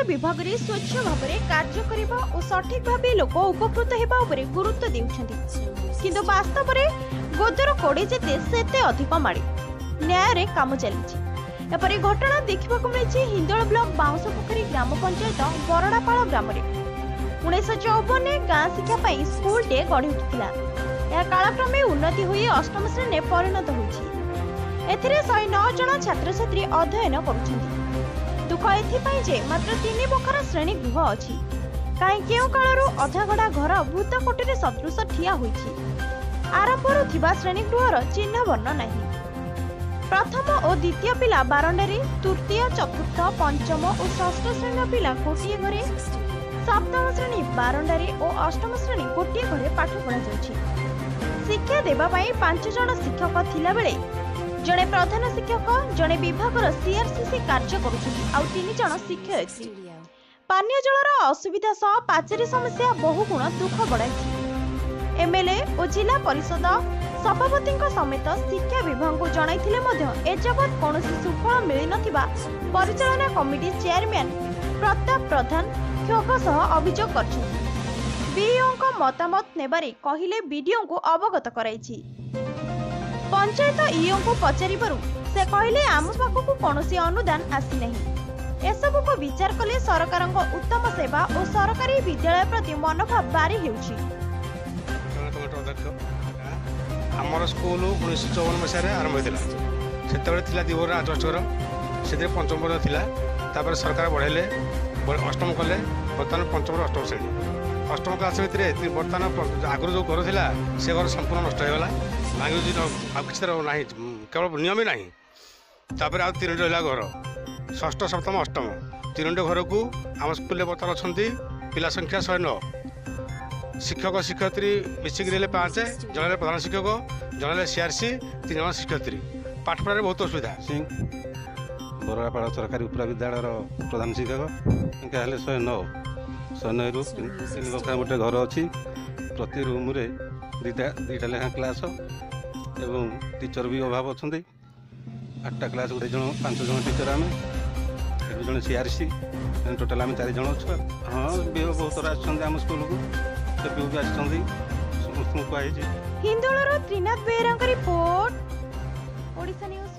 विभाग रे स्वच्छ भाव में कार्य करबा और सठिक भाव लोक उपकृत हेबा उपरे गुरुत्व देउछन्ति किंतु वास्तव में गोदर कोड़े जेते सेते अधिक माड़ी न्याय रे काम चली। एपरी घटना देखा मिली हिंदोल ब्लॉक बाउंसपोखरी ग्राम पंचायत बरड़ापाड़ ग्राम 1954 गाँ शिक्षा स्कूल टे गढ़ी उठिला। यह कालक्रमे उन्नति हुई अष्टम श्रेणी परिणत होइछि। एथिरे 109 जन छात्र छात्री अध्ययन करुछन्ति। दुख एथिपाई जे मात्र 3 बखर श्रेणी गृह अछि। काई केउ कालरू अधागढ़ा घर भूत कोठरी सदृश ठिया होइछि। आरंभरु थिबा श्रेणी गृहर चिन्ह वर्ण नाही। प्रथम और द्वितीय पिला बारंडारे, तृतीय चतुर्थ पंचम और षष्ठ श्रेणी पिला गोटे घरे, सप्तम श्रेणी बारंडारे और अष्टम श्रेणी गोटे घरे पाठ पढ़ा जाउछि। शिक्षा देबा पई 5 जन शिक्षक थिला बेले जणे प्रधान शिक्षक, जणे विभागर सीआरसीसी कार्य करुछथि आ 3 जन शिक्षयित्री। पानीय जलर असुविधा सह पाचेरी समस्या बहु गुण दुख बढ़ाइछि। एमएलए और जिला परिषद सभापति समेत शिक्षा विभाग को जणाइथिले मध्य एजबत कौनसी सुफल मिली नथिबा परिचालना कमिटी चेयरमैन प्रताप प्रधान क्षोभ सह अभियोग करछथि। बीओ को मतामत नेबारे कहिले बीडीओ को अवगत कराइछि। पंचायत ईओ को पचारिबारु से कहिले आम पाखकु कौनसी अनुदान आसी नहीं। एसबु को विचार कले सरकार उत्तम सेवा और सरकारी विद्यालय प्रति मनोभाव बारी हेउछि। आमर स्कूल 1954 मसीह आरंभ होता से दिवर आजबस्टर से पंचम पर्यटन था सरकार बढ़ेले अष्टम कले बर्तमान पंचम अष्टम श्रेणी अष्टम क्लास भितर बर्तमान आगुरी जो घर था से घर संपूर्ण नष्ट होगा भांगी ना केवल नियम ही ना आउ 3 रहा घर षष्ठ सप्तम अष्टम 3 घर को आम स्कूल बर्तमान अच्छा पिला संख्या 109 शिक्षक शिक्षयित्री मिसिक 5 जन प्रधान शिक्षक जन सीआरसी 3 जन शिक्षयित्री पाठ पढ़ार बहुत असुविधा। सिंह बरड़ापाड़ सरकारी उप्रा विद्यालय प्रधान शिक्षक इनका 109 रु 3 बखरा गोटे घर अच्छी प्रति रूम रे दुईटा लेखा क्लास एवं टीचर भी अभाव अच्छा 8टा क्लास गोटे जन 5 जन टीचर आम जन सीआरसी टोटाल आम 4 जन छुआ। हाँ भी बहुत आम स्कूल को हिंदोलर त्रिनाथ बेहेरा रिपोर्ट ओडिशा न्यूज।